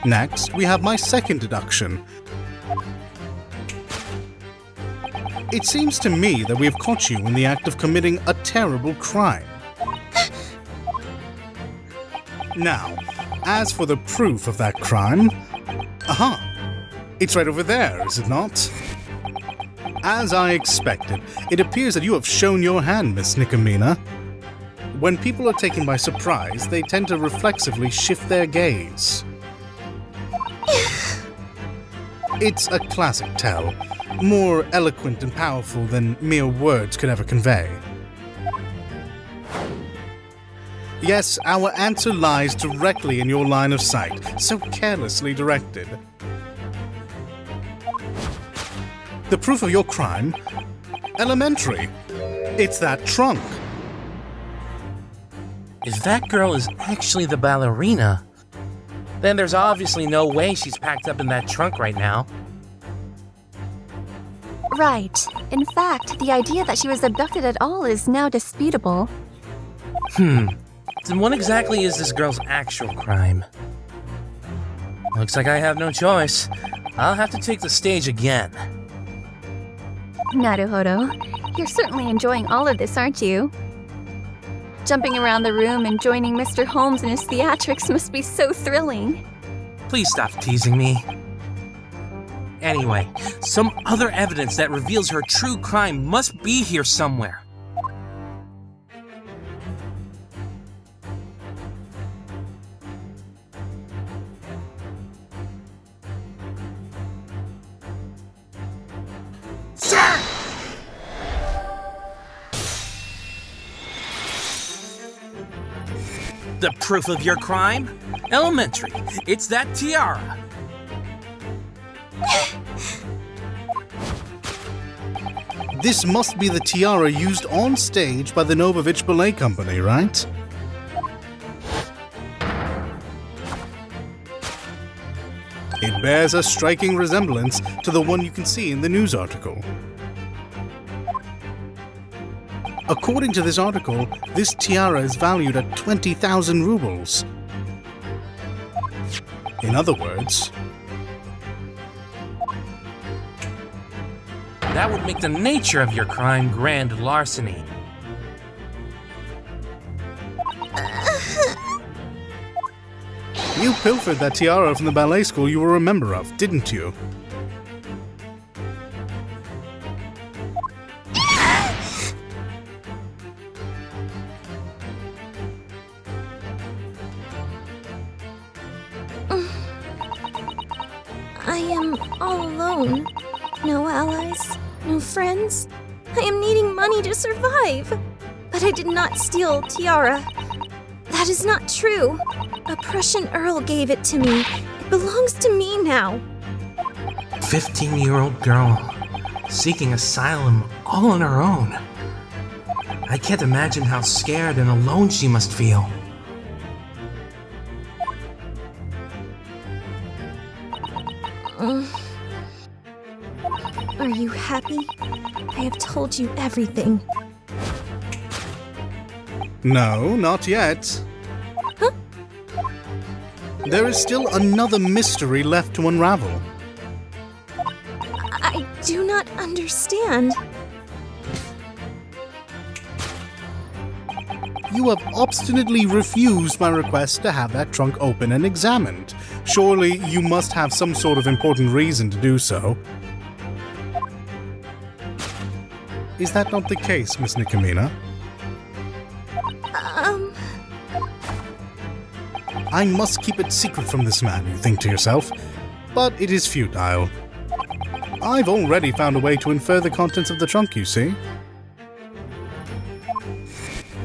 Next, we have my second deduction. It seems to me that we have caught you in the act of committing a terrible crime. Now, as for the proof of that crime, it's right over there, is it not? As I expected, it appears that you have shown your hand, Miss Nikomina. When people are taken by surprise, they tend to reflexively shift their gaze. It's a classic tell, more eloquent and powerful than mere words could ever convey. Yes, our answer lies directly in your line of sight, so carelessly directed. The proof of your crime? Elementary. It's that trunk. If that girl is actually the ballerina, then there's obviously no way she's packed up in that trunk right now. Right. In fact, the idea that she was abducted at all is now disputable. Then what exactly is this girl's actual crime? Looks like I have no choice. I'll have to take the stage again. Naruhodō, you're certainly enjoying all of this, aren't you? Jumping around the room and joining Mr. Holmes in his theatrics must be so thrilling. Please stop teasing me. Anyway, some other evidence that reveals her true crime must be here somewhere. Sir! The proof of your crime? Elementary. It's that tiara. This must be the tiara used on stage by the Novovich Ballet Company, right? It bears a striking resemblance to the one you can see in the news article. According to this article, this tiara is valued at 20,000 rubles. In other words, that would make the nature of your crime grand larceny. You pilfered that tiara from the ballet school you were a member of, didn't you? I am all alone. No allies, no friends. I am needing money to survive. But I did not steal tiara. That is not true. A Prussian earl gave it to me. It belongs to me now. 15-year-old girl, seeking asylum all on her own. I can't imagine how scared and alone she must feel. Are you happy? I have told you everything. No, not yet. Huh? There is still another mystery left to unravel. I do not understand. You have obstinately refused my request to have that trunk open and examined. Surely you must have some sort of important reason to do so. Is that not the case, Miss Nikomina? I must keep it secret from this man, you think to yourself. But it is futile. I've already found a way to infer the contents of the trunk, you see.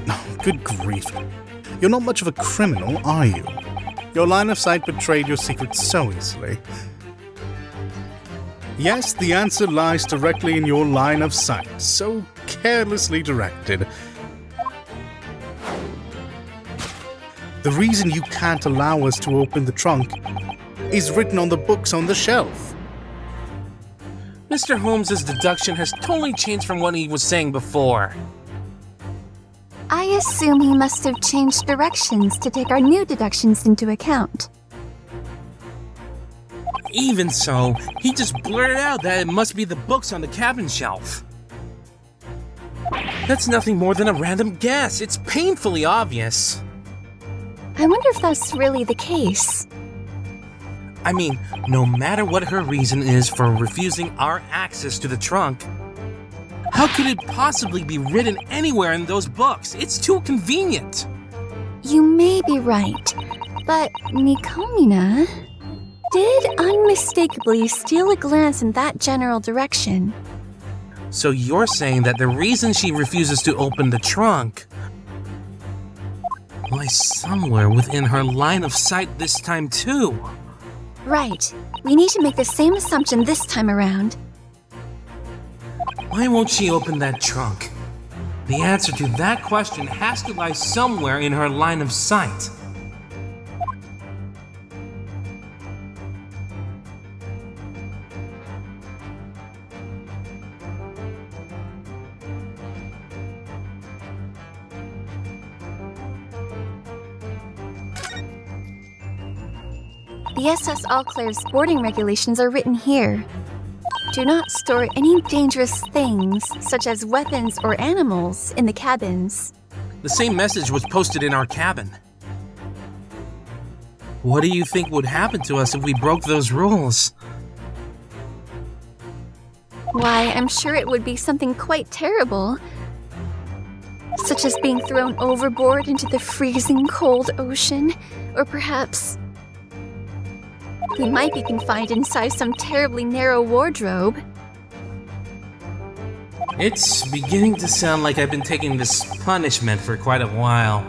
Oh, good grief. You're not much of a criminal, are you? Your line of sight betrayed your secret so easily. Yes, the answer lies directly in your line of sight, so carelessly directed. The reason you can't allow us to open the trunk is written on the books on the shelf. Mr. Holmes' deduction has totally changed from what he was saying before. I assume he must have changed directions to take our new deductions into account. Even so, he just blurted out that it must be the books on the cabin shelf. That's nothing more than a random guess. It's painfully obvious. I wonder if that's really the case. I mean, no matter what her reason is for refusing our access to the trunk, how could it possibly be written anywhere in those books? It's too convenient. You may be right, but Nikomina did unmistakably steal a glance in that general direction. So you're saying that the reason she refuses to open the trunk lies somewhere within her line of sight this time too? Right. We need to make the same assumption this time around. Why won't she open that trunk? The answer to that question has to lie somewhere in her line of sight. The SS All Claire's boarding regulations are written here. Do not store any dangerous things, such as weapons or animals, in the cabins. The same message was posted in our cabin. What do you think would happen to us if we broke those rules? Why, I'm sure it would be something quite terrible. Such as being thrown overboard into the freezing cold ocean, or perhaps we might be confined inside some terribly narrow wardrobe. It's beginning to sound like I've been taking this punishment for quite a while.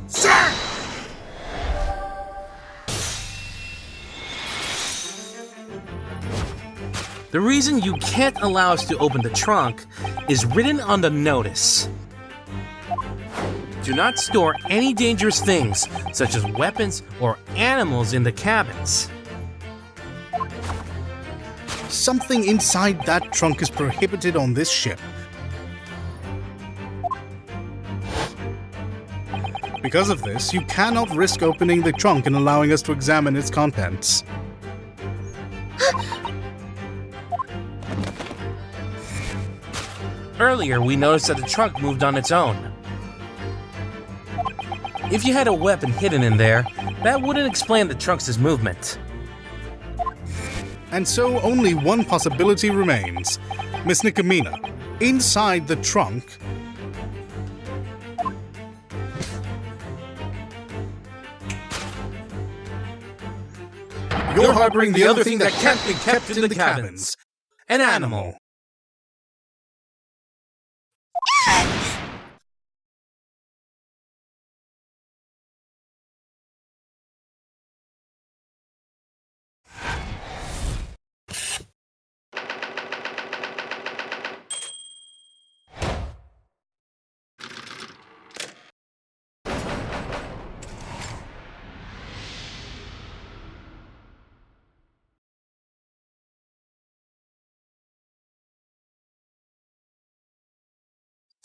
Sir! The reason you can't allow us to open the trunk is written on the notice. Do not store any dangerous things, such as weapons or animals, in the cabins. Something inside that trunk is prohibited on this ship. Because of this, you cannot risk opening the trunk and allowing us to examine its contents. Earlier, we noticed that the trunk moved on its own. If you had a weapon hidden in there, that wouldn't explain the trunk's movement. And so only one possibility remains. Miss Nikomina, inside the trunk, you're harboring the other thing that can't be kept in the cabins. An animal.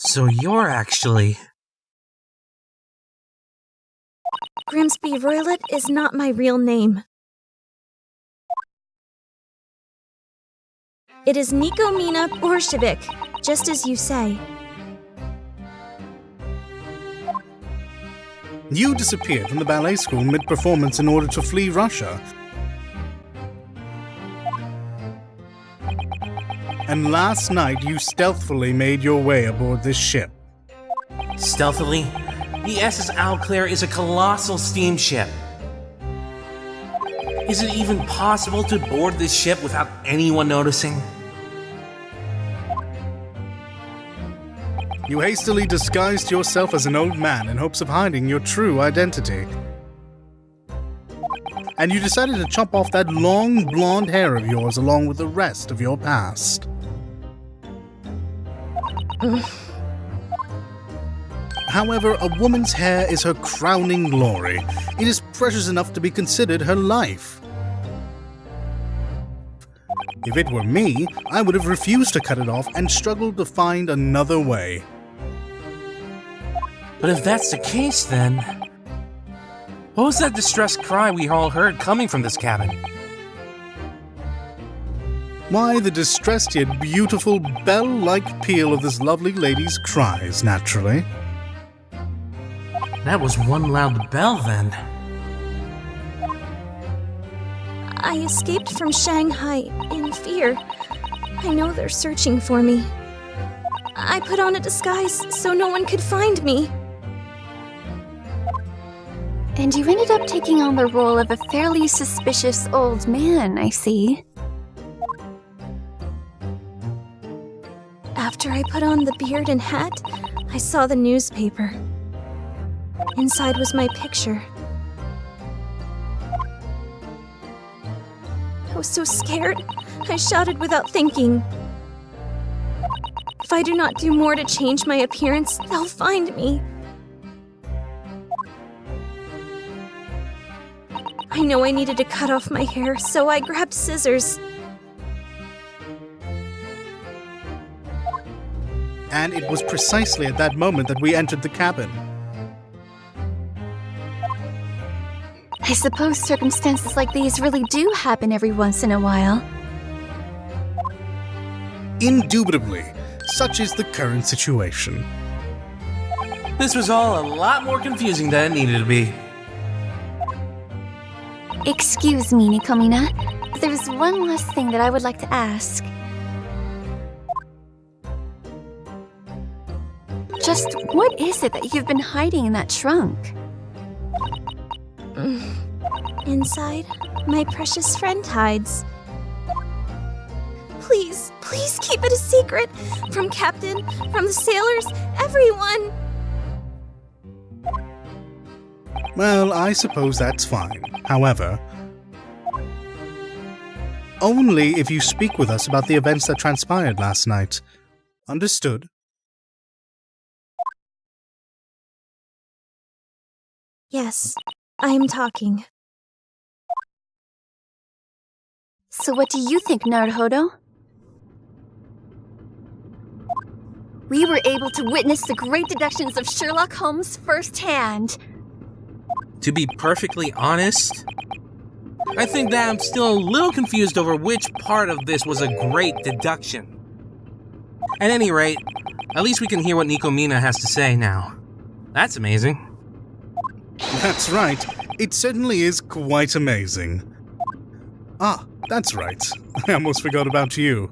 So you're actually... Grimsby Roylet is not my real name. It is Nikomina Bolshevik, just as you say. You disappeared from the ballet school mid-performance in order to flee Russia. And last night you stealthily made your way aboard this ship. Stealthily? The SS All Claire is a colossal steamship. Is it even possible to board this ship without anyone noticing? You hastily disguised yourself as an old man in hopes of hiding your true identity. And you decided to chop off that long blonde hair of yours along with the rest of your past. However, a woman's hair is her crowning glory. It is precious enough to be considered her life. If it were me, I would have refused to cut it off and struggled to find another way. But if that's the case, then... what was that distressed cry we all heard coming from this cabin? Why, the distressed yet beautiful bell-like peal of this lovely lady's cries, naturally. That was one loud bell, then. I escaped from Shanghai in fear. I know they're searching for me. I put on a disguise so no one could find me. And you ended up taking on the role of a fairly suspicious old man, I see. After I put on the beard and hat, I saw the newspaper. Inside was my picture. I was so scared, I shouted without thinking. If I do not do more to change my appearance, they'll find me. I know I needed to cut off my hair, so I grabbed scissors. And it was precisely at that moment that we entered the cabin. I suppose circumstances like these really do happen every once in a while. Indubitably, such is the current situation. This was all a lot more confusing than it needed to be. Excuse me, Nikomina. There's one last thing that I would like to ask. Just what is it that you've been hiding in that trunk? Inside, my precious friend hides. Please, please keep it a secret! From Captain, from the sailors, everyone! Well, I suppose that's fine. However, only if you speak with us about the events that transpired last night. Understood? Yes, I am talking. So what do you think, Naruhodō? We were able to witness the great deductions of Sherlock Holmes firsthand. To be perfectly honest, I think that I'm still a little confused over which part of this was a great deduction. At any rate, at least we can hear what Nikomina has to say now. That's amazing. That's right. It certainly is quite amazing. Ah, that's right. I almost forgot about you.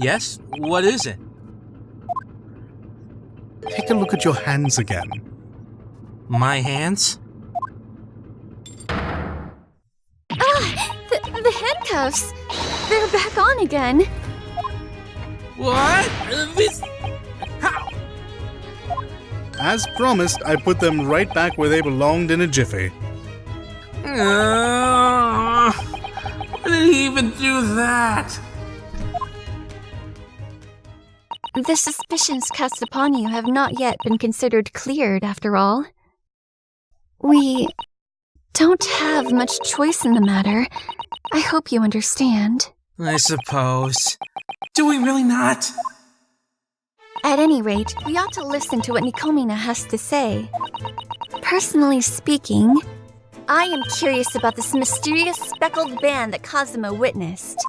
Yes? What is it? Take a look at your hands again. My hands? Ah! The handcuffs! They're back on again. What? This... How? As promised, I put them right back where they belonged in a jiffy. Why did he even do that? The suspicions cast upon you have not yet been considered cleared, after all. We don't have much choice in the matter. I hope you understand. I suppose. Do we really not? At any rate, we ought to listen to what Nikomina has to say. Personally speaking, I am curious about this mysterious speckled band that Kazuma witnessed.